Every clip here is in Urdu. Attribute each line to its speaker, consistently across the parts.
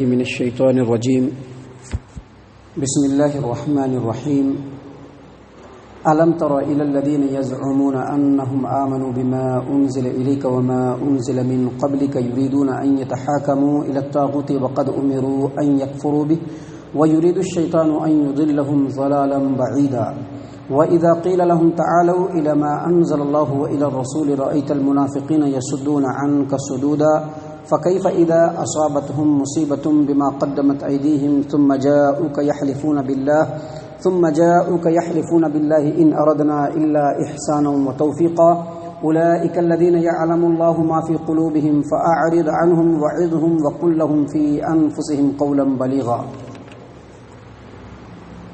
Speaker 1: من الشيطان الرجيم بسم الله الرحمن الرحيم ألم تر إلى الذين يزعمون أنهم آمنوا بما أنزل إليك وما أنزل من قبلك يريدون أن يتحاكموا إلى الطاغوت وقد أمروا أن يكفروا به ويريد الشيطان أن يضلهم ضلالا بعيدا وإذا قيل لهم تعالوا إلى ما أنزل الله وإلى الرسول رأيت المنافقين يصدون عنك صدودا فكيف إذا أصابتهم مصيبة بما قدمت أيديهم ثم جاءوك يحلفون بالله إن أردنا إلا إحسانا وتوفيقا أولئك الذين يعلم الله ما في قلوبهم فأعرض عنهم وعظهم وقل لهم في أنفسهم قولا بليغا۔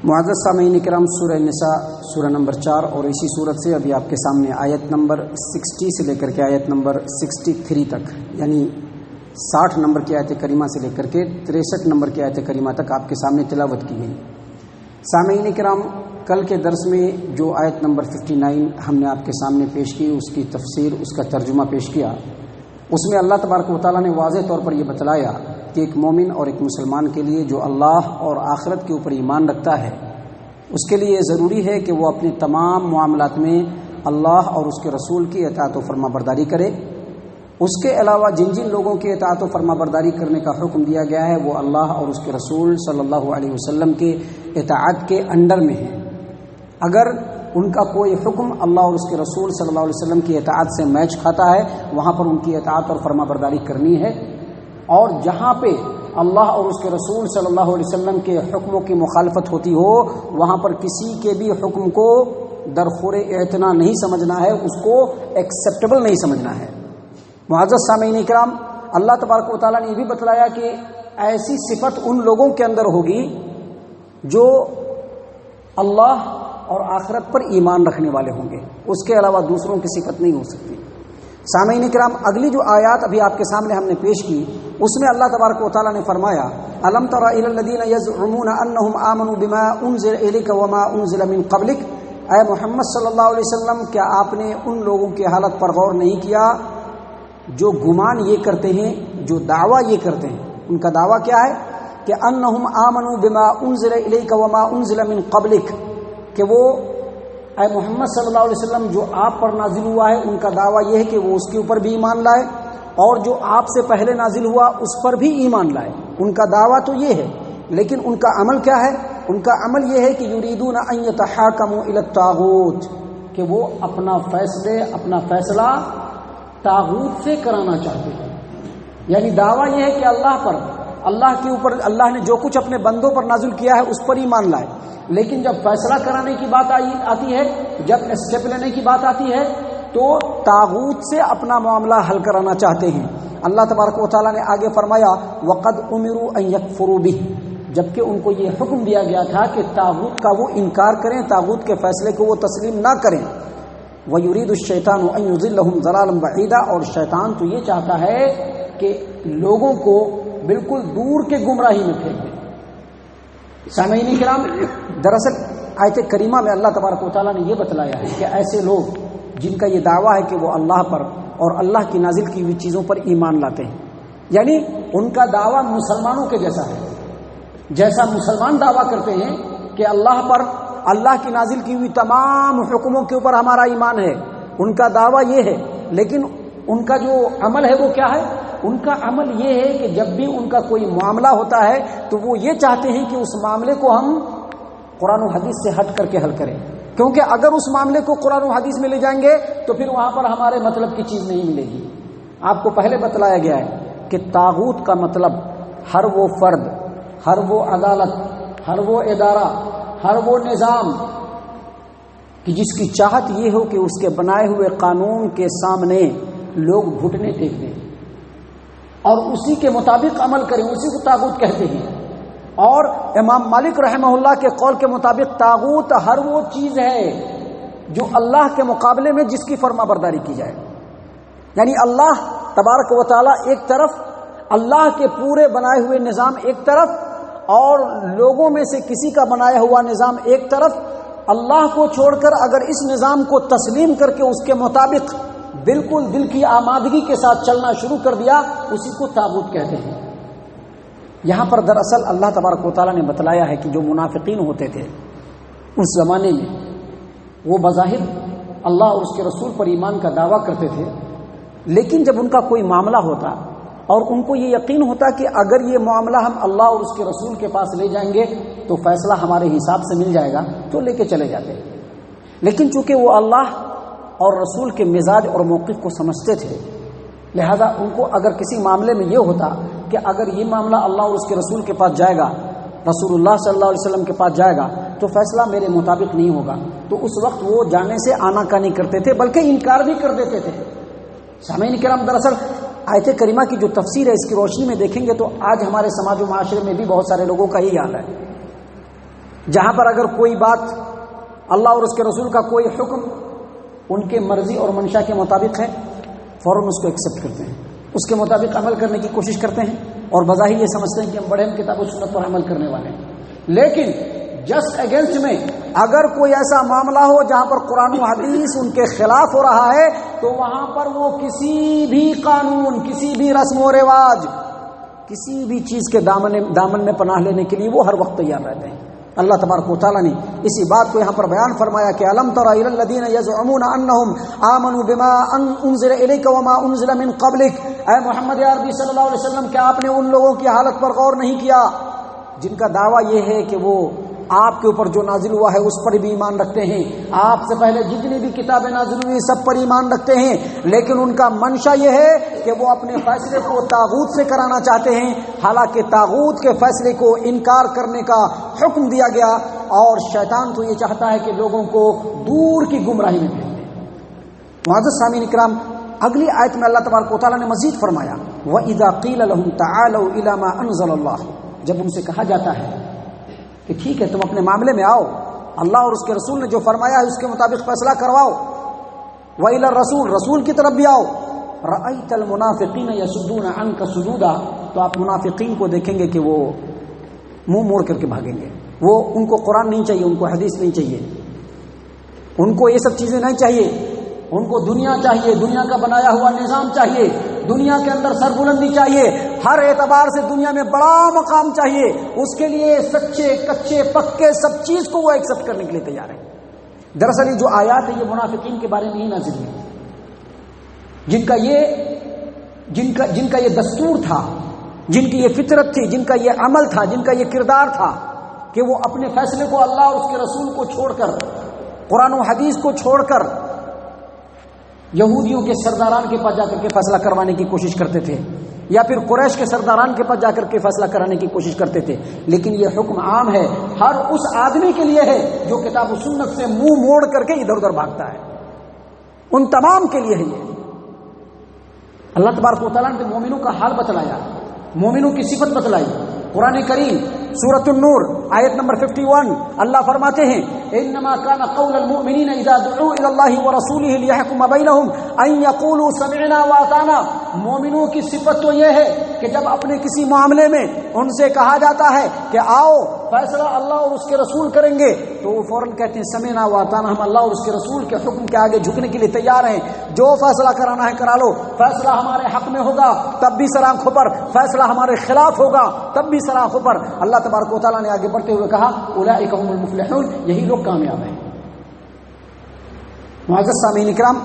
Speaker 1: معزز سامعین کرام، سورہ نساء سورہ نمبر 4 اور اسی صورت سے ابھی آپ کے سامنے آیت نمبر 60 سے لے کر کے آیت نمبر 63 تک، یعنی 60 نمبر کی آیت کریمہ سے لے کر کے 63 نمبر کی آیت کریمہ تک آپ کے سامنے تلاوت کی گئی۔ سامعین کرام، کل کے درس میں جو آیت نمبر 59 ہم نے آپ کے سامنے پیش کی، اس کی تفسیر، اس کا ترجمہ پیش کیا، اس میں اللہ تبارک و تعالیٰ نے واضح طور پر یہ بتلایا کہ ایک مومن اور ایک مسلمان کے لیے جو اللہ اور آخرت کے اوپر ایمان رکھتا ہے، اس کے لیے ضروری ہے کہ وہ اپنے تمام معاملات میں اللہ اور اس کے رسول کی اطاعت و فرما برداری کرے۔ اس کے علاوہ جن جن لوگوں کی اطاعت و فرما برداری کرنے کا حکم دیا گیا ہے وہ اللہ اور اس کے رسول صلی اللہ علیہ وسلم کے اطاعت کے انڈر میں ہیں۔ اگر ان کا کوئی حکم اللہ اور اس کے رسول صلی اللہ علیہ وسلم کی اطاعت سے میچ کھاتا ہے، وہاں پر ان کی اطاعت اور فرما برداری کرنی ہے، اور جہاں پہ اللہ اور اس کے رسول صلی اللہ علیہ وسلم کے حکموں کی مخالفت ہوتی ہو، وہاں پر کسی کے بھی حکم کو درخور اعتنا نہیں سمجھنا ہے، اس کو ایکسیپٹیبل نہیں سمجھنا ہے۔ معزز سامعین کرام، اللہ تبارک و تعالیٰ نے یہ بھی بتلایا کہ ایسی صفت ان لوگوں کے اندر ہوگی جو اللہ اور آخرت پر ایمان رکھنے والے ہوں گے، اس کے علاوہ دوسروں کی صفت نہیں ہو سکتی۔ سامعین کرام، اگلی جو آیات ابھی آپ کے سامنے ہم نے پیش کی، اس میں اللہ تبارک و تعالیٰ نے فرمایا الم تر الی الذین یزعمون انہم آمنوا بما انزل الیک وما انزل من قبلک، اے محمد صلی اللہ علیہ وسلم، کیا آپ نے ان لوگوں کی حالت پر غور نہیں کیا جو گمان یہ کرتے ہیں، جو دعویٰ یہ کرتے ہیں؟ ان کا دعویٰ کیا ہے کہ انہم آمنوا بما انزل الیک وما انزل من قبلک، کہ وہ اے محمد صلی اللہ علیہ وسلم جو آپ پر نازل ہوا ہے، ان کا دعویٰ یہ ہے کہ وہ اس کے اوپر بھی ایمان لائے، اور جو آپ سے پہلے نازل ہوا اس پر بھی ایمان لائے۔ ان کا دعویٰ تو یہ ہے، لیکن ان کا عمل کیا ہے؟ ان کا عمل یہ ہے کہ یریدون ان یتحاکموا الی الطاغوت، کہ وہ اپنا فیصلہ طاغوت سے کرانا چاہتے ہیں۔ یعنی دعویٰ یہ ہے کہ اللہ کے اوپر اللہ نے جو کچھ اپنے بندوں پر نازل کیا ہے اس پر ایمان لائے، لیکن جب فیصلہ کرانے کی بات آتی ہے، جب اسٹیپ لینے کی بات آتی ہے، تو طاغوت سے اپنا معاملہ حل کرانا چاہتے ہیں۔ اللہ تبارک و تعالیٰ نے آگے فرمایا وَقَدْ أُمِرُوا أَن يَكْفُرُوا بِهِ، جبکہ ان کو یہ حکم دیا گیا تھا کہ طاغوت کا وہ انکار کریں، طاغوت کے فیصلے کو وہ تسلیم نہ کریں۔ وَيُرِيدُ الشَّيْطَانُ أَن يُضِلَّهُمْ ضَلَالًا بَعِيدًا، اور شیطان تو یہ چاہتا ہے کہ لوگوں کو بالکل دور کے گمراہی میں پھینک دے۔ سامعین کرام، دراصل آیت کریمہ میں اللہ تبارک و تعالیٰ نے یہ بتلایا ہے کہ ایسے لوگ جن کا یہ دعویٰ ہے کہ وہ اللہ پر اور اللہ کی نازل کی ہوئی چیزوں پر ایمان لاتے ہیں، یعنی ان کا دعویٰ مسلمانوں کے جیسا ہے، جیسا مسلمان دعویٰ کرتے ہیں کہ اللہ پر، اللہ کی نازل کی ہوئی تمام حکموں کے اوپر ہمارا ایمان ہے، ان کا دعویٰ یہ ہے، لیکن ان کا جو عمل ہے وہ کیا ہے؟ ان کا عمل یہ ہے کہ جب بھی ان کا کوئی معاملہ ہوتا ہے تو وہ یہ چاہتے ہیں کہ اس معاملے کو ہم قرآن و حدیث سے ہٹ کر کے حل کریں، کیونکہ اگر اس معاملے کو قرآن و حدیث میں لے جائیں گے تو پھر وہاں پر ہمارے مطلب کی چیز نہیں ملے گی۔ آپ کو پہلے بتلایا گیا ہے کہ طاغوت کا مطلب ہر وہ فرد، ہر وہ عدالت، ہر وہ ادارہ، ہر وہ نظام کہ جس کی چاہت یہ ہو کہ اس کے بنائے ہوئے قانون کے سامنے لوگ گھٹنے ٹیک دیں اور اسی کے مطابق عمل کریں، اسی کو طاغوت کہتے ہیں۔ اور امام مالک رحمہ اللہ کے قول کے مطابق طاغوت ہر وہ چیز ہے جو اللہ کے مقابلے میں جس کی فرما برداری کی جائے، یعنی اللہ تبارک و تعالیٰ ایک طرف، اللہ کے پورے بنائے ہوئے نظام ایک طرف، اور لوگوں میں سے کسی کا بنایا ہوا نظام ایک طرف۔ اللہ کو چھوڑ کر اگر اس نظام کو تسلیم کر کے اس کے مطابق بالکل دل کی آمادگی کے ساتھ چلنا شروع کر دیا، اسی کو طاغوت کہتے ہیں۔ یہاں پر دراصل اللہ تبارک و تعالیٰ نے بتلایا ہے کہ جو منافقین ہوتے تھے اس زمانے میں، وہ بظاہر اللہ اور اس کے رسول پر ایمان کا دعویٰ کرتے تھے، لیکن جب ان کا کوئی معاملہ ہوتا اور ان کو یہ یقین ہوتا کہ اگر یہ معاملہ ہم اللہ اور اس کے رسول کے پاس لے جائیں گے تو فیصلہ ہمارے حساب سے مل جائے گا، تو لے کے چلے جاتے۔ لیکن چونکہ وہ اللہ اور رسول کے مزاج اور موقف کو سمجھتے تھے، لہذا ان کو اگر کسی معاملے میں یہ ہوتا کہ اگر یہ معاملہ اللہ اور اس کے رسول کے پاس جائے گا، رسول اللہ صلی اللہ علیہ وسلم کے پاس جائے گا، تو فیصلہ میرے مطابق نہیں ہوگا، تو اس وقت وہ جانے سے آناکانی کرتے تھے، بلکہ انکار بھی کر دیتے تھے۔ سامعین کرام، دراصل آیت کریمہ کی جو تفسیر ہے اس کی روشنی میں دیکھیں گے تو آج ہمارے سماج و معاشرے میں بھی بہت سارے لوگوں کا یہی حال ہے، جہاں پر اگر کوئی بات اللہ اور اس کے رسول کا کوئی حکم ان کے مرضی اور منشا کے مطابق ہے، فوراً اس کو ایکسیپٹ کرتے ہیں، اس کے مطابق عمل کرنے کی کوشش کرتے ہیں، اور بظاہر یہ سمجھتے ہیں کہ ہم بڑے ہم کتاب و سنت پر عمل کرنے والے ہیں۔ لیکن جسٹ اگینسٹ میں اگر کوئی ایسا معاملہ ہو جہاں پر قرآن و حدیث ان کے خلاف ہو رہا ہے، تو وہاں پر وہ کسی بھی قانون، کسی بھی رسم و رواج، کسی بھی چیز کے دامن میں پناہ لینے کے لیے وہ ہر وقت تیار رہتے ہیں۔ اللہ تبارک و تعالیٰ نے اسی بات کو یہاں پر بیان فرمایا کہ الم تر الی الذین یزعمون انہم آمنوا بما انزل الیک وما انزل من قبلک، اے محمد عربی صلی اللہ علیہ وسلم، کیا آپ نے ان لوگوں کی حالت پر غور نہیں کیا جن کا دعویٰ یہ ہے کہ وہ آپ کے اوپر جو نازل ہوا ہے اس پر بھی ایمان رکھتے ہیں، آپ سے پہلے جتنی بھی کتابیں نازل ہوئی سب پر ایمان رکھتے ہیں، لیکن ان کا منشا یہ ہے کہ وہ اپنے فیصلے کو طاغوت سے کرانا چاہتے ہیں، حالانکہ طاغوت کے فیصلے کو انکار کرنے کا حکم دیا گیا، اور شیطان تو یہ چاہتا ہے کہ لوگوں کو دور کی گمراہی میں بھیج دے۔ معزز سامعین اکرام، اگلی آیت میں اللہ تبارک و تعالیٰ نے مزید فرمایا وَإِذَا قِيلَ لَهُمْ تَعَالَوْا إِلَى مَا أَنزَلَ اللَّهُ، جب ان سے کہا جاتا ہے کہ ٹھیک ہے تم اپنے معاملے میں آؤ، اللہ اور اس کے رسول نے جو فرمایا ہے اس کے مطابق فیصلہ کرواؤ، وَإِلَى الرَّسُولِ، رسول کی طرف بھی آؤ، رَأَيْتَ الْمُنَافِقِينَ يَصُدُّونَ عَنْكَ صُدُودًا، تو آپ منافقین کو دیکھیں گے کہ وہ منہ موڑ کر کے بھاگیں گے، وہ ان کو قرآن نہیں چاہیے، ان کو حدیث نہیں چاہیے، ان کو یہ سب چیزیں نہیں چاہیے، ان کو دنیا چاہیے، دنیا کا بنایا ہوا نظام چاہیے، دنیا کے اندر سربلندی چاہیے، ہر اعتبار سے دنیا میں بڑا مقام چاہیے، اس کے لیے سچے کچے پکے سب چیز کو وہ ایکسپٹ کرنے کے لیے تیار ہے۔ دراصل یہ جو آیات ہے یہ منافقین کے بارے میں ہی نازل ہوئی، جن کا یہ دستور تھا، جن کی یہ فطرت تھی، جن کا یہ عمل تھا، جن کا یہ کردار تھا کہ وہ اپنے فیصلے کو اللہ اور اس کے رسول کو چھوڑ کر، قرآن و حدیث کو چھوڑ کر یہودیوں کے سرداران کے پاس جا کر کے فیصلہ کروانے کی کوشش کرتے تھے، یا پھر قریش کے سرداران کے پاس جا کر کے فیصلہ کرانے کی کوشش کرتے تھے، لیکن یہ حکم عام ہے، ہر اس آدمی کے لیے ہے جو کتاب و سنت سے منہ موڑ کر کے ادھر ادھر بھاگتا ہے، ان تمام کے لیے ہے یہ۔ اللہ تبارک و تعالیٰ نے مومنوں کا حال بتلایا، مومنوں کی صفت بتلائی۔ قرآن کریم سورۃ النور آیت نمبر 51 اللہ فرماتے ہیں انما كان قول المؤمنین اذا دعوا الى الله ورسوله ليحكم بينهم ان يقولوا سمعنا واطعنا، مومنوں کی صفت تو یہ ہے کہ جب اپنے کسی معاملے میں ان سے کہا جاتا ہے کہ آؤ فیصلہ اللہ اور اس کے رسول کریں گے، تو وہ فوراً کہتے ہیں سمعنا واطعنا، ہم اللہ اور اس کے رسول کے حکم کے آگے جھکنے کے لیے تیار ہیں، جو فیصلہ کرانا ہے کرا لو، فیصلہ ہمارے حق میں ہوگا تب بھی سر آنکھوں پر، فیصلہ ہمارے خلاف ہوگا تب بھی سر آنکھوں پر۔ اللہ تبارک و تعالیٰ نے آگے بڑھتے ہوئے کہا اولئک هم المفلحون، یہی لوگ کامیاب ہیں۔ معزز سامعین اکرام،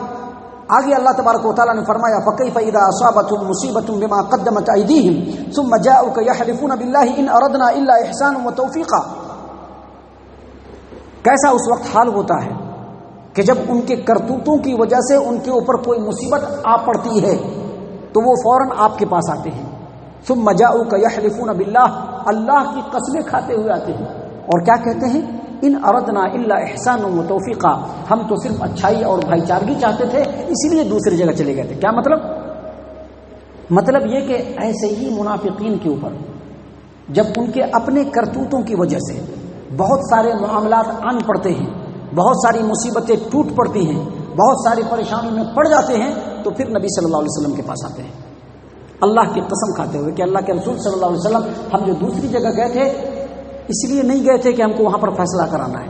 Speaker 1: آگے اللہ تبارک و تعالیٰ نے فرمایا فَكَيْفَ إِذَا أَصَابَتْهُمْ مُصِيبَةٌ بِمَا قَدَّمَتْ أَيْدِيهِمْ ثُمَّ جَاءُوكَ يَحْلِفُونَ بِاللَّهِ إِنْ أَرَدْنَا إِلَّا إِحْسَانًا وَتَوْفِيقًا، کیسا اس وقت حال ہوتا ہے کہ جب ان کے کرتوتوں کی وجہ سے ان کے اوپر کوئی مصیبت آ پڑتی ہے تو وہ فوراً آپ کے پاس آتے ہیں، ثم جاءوك يحلفون بالله، اللہ کی قسمیں کھاتے ہوئے آتے ہیں، اور کیا کہتے ہیں ان اردنا الا احسانا وتوفیقا، ہم تو صرف اچھائی اور بھائی چارگی چاہتے تھے اس لیے دوسری جگہ چلے گئے تھے۔ کیا مطلب یہ کہ ایسے ہی منافقین کے اوپر جب ان کے اپنے کرتوتوں کی وجہ سے بہت سارے معاملات آن پڑتے ہیں، بہت ساری مصیبتیں ٹوٹ پڑتی ہیں، بہت ساری پریشانیوں میں پڑ جاتے ہیں، تو پھر نبی صلی اللہ علیہ وسلم کے پاس آتے ہیں اللہ کی قسم کھاتے ہوئے کہ اللہ کے رسول صلی اللہ علیہ وسلم ہم جو دوسری جگہ گئے تھے اس لیے نہیں گئے تھے کہ ہم کو وہاں پر فیصلہ کرانا ہے،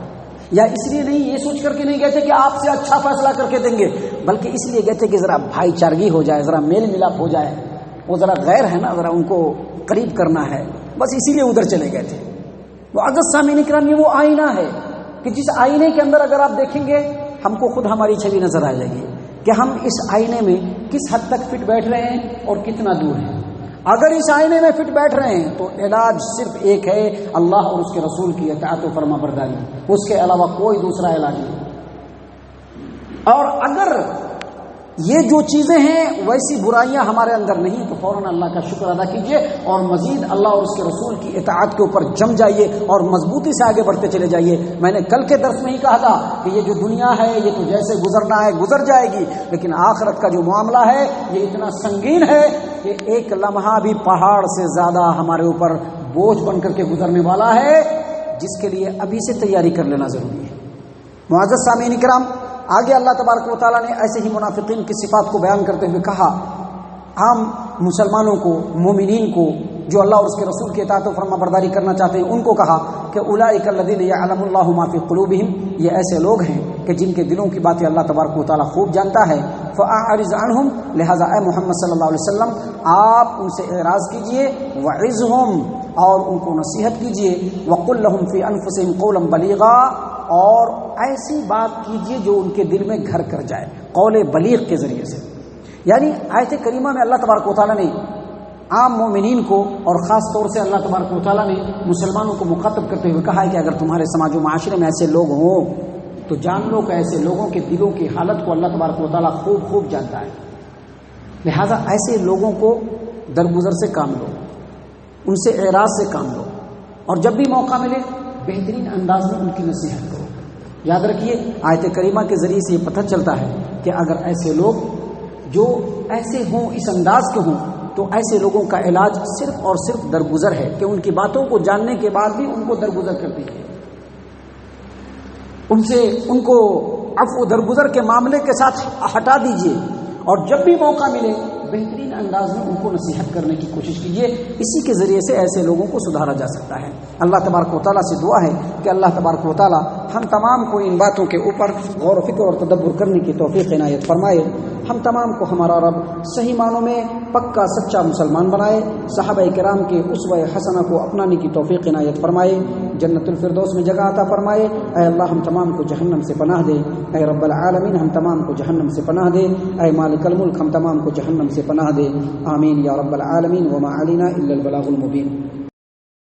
Speaker 1: یا اس لیے نہیں یہ سوچ کر کے نہیں گئے تھے کہ آپ سے اچھا فیصلہ کر کے دیں گے، بلکہ اس لیے گئے تھے کہ ذرا بھائی چارگی ہو جائے، ذرا میل ملاپ ہو جائے، وہ ذرا غیر ہے نا، ذرا ان کو قریب کرنا ہے، بس اسی لیے ادھر چلے گئے تھے۔ معزز سامعین کرام، یہ وہ آئینہ ہے کہ جس آئینے کے اندر اگر آپ دیکھیں گے ہم کو خود ہماری چھوی نظر آ جائے گی کہ ہم اس آئینے میں کس حد تک فٹ بیٹھ رہے ہیں اور کتنا دور ہیں۔ اگر اس آئینے میں فٹ بیٹھ رہے ہیں تو علاج صرف ایک ہے، اللہ اور اس کے رسول کی اطاعت و فرما برداری، اس کے علاوہ کوئی دوسرا علاج نہیں۔ اور اگر یہ جو چیزیں ہیں ویسی برائیاں ہمارے اندر نہیں تو فوراً اللہ کا شکر ادا کیجئے اور مزید اللہ اور اس کے رسول کی اطاعت کے اوپر جم جائیے اور مضبوطی سے آگے بڑھتے چلے جائیے۔ میں نے کل کے درس میں ہی کہا تھا کہ یہ جو دنیا ہے یہ تو جیسے گزرنا ہے گزر جائے گی، لیکن آخرت کا جو معاملہ ہے یہ اتنا سنگین ہے کہ ایک لمحہ بھی پہاڑ سے زیادہ ہمارے اوپر بوجھ بن کر کے گزرنے والا ہے، جس کے لیے ابھی سے تیاری کر لینا ضروری ہے۔ معزز سامعین کرام، آگے اللہ تبارک و تعالیٰ نے ایسے ہی منافقین کی صفات کو بیان کرتے ہوئے کہا، عام مسلمانوں کو، مومنین کو جو اللہ اور اس کے رسول کی اطاعت و فرما برداری کرنا چاہتے ہیں، ان کو کہا کہ اولئک الذین یعلم اللہ ما فی قلوبہم، یہ ایسے لوگ ہیں کہ جن کے دلوں کی باتیں اللہ تبارک و تعالیٰ خوب جانتا ہے۔ فاعرض عنہم، لہذا اے محمد صلی اللہ علیہ وسلم آپ ان سے اعراض کیجئے، وعظہم، اور ان کو نصیحت کیجئے، وقل لہم فی انفسہم قولا بلیغا، اور ایسی بات کیجئے جو ان کے دل میں گھر کر جائے، قول بلیغ کے ذریعے سے۔ یعنی آیت کریمہ میں اللہ تبارک و تعالیٰ نے عام مومنین کو اور خاص طور سے اللہ تبارک و تعالیٰ نے مسلمانوں کو مخاطب کرتے ہوئے کہا ہے کہ اگر تمہارے سماج و معاشرے میں ایسے لوگ ہوں تو جان لو کہ ایسے لوگوں کے دلوں کی حالت کو اللہ تبارک و تعالیٰ خوب خوب جانتا ہے، لہذا ایسے لوگوں کو درگزر سے کام لو، ان سے اعراض سے کام لو، اور جب بھی موقع ملے بہترین انداز میں ان کی نصیحت کرو۔ یاد رکھیے آیت کریمہ کے ذریعے سے یہ پتہ چلتا ہے کہ اگر ایسے لوگ جو ایسے ہوں، اس انداز کے ہوں، تو ایسے لوگوں کا علاج صرف اور صرف درگزر ہے کہ ان کی باتوں کو جاننے کے بعد بھی ان کو درگزر کر دیجیے، ان سے ان کو عفو درگزر کے معاملے کے ساتھ ہٹا دیجیے، اور جب بھی موقع ملے بہترین انداز میں ان کو نصیحت کرنے کی کوشش کیجیے۔ اسی کے ذریعے سے ایسے لوگوں کو سدھارا جا سکتا ہے۔ اللہ تبارک و تعالیٰ سے دعا ہے کہ اللہ تبارک و تعالیٰ ہم تمام کو ان باتوں کے اوپر غور و فکر اور تدبر کرنے کی توفیق عنایت فرمائے۔ ہم تمام کو ہمارا رب صحیح معنوں میں پکا سچا مسلمان بنائے، صحابہ کرام کے اسوہ حسنہ کو اپنانے کی توفیق عنایت فرمائے، جنت الفردوس میں جگہ عطا فرمائے۔ اے اللہ ہم تمام کو جہنم سے پناہ دے، اے رب العالمین ہم تمام کو جہنم سے پناہ دے، اے مالک الملک ہم تمام کو جہنم سے پناہ دے، آمین یا رب العالمین۔ وما علینا الا البلاغ المبین۔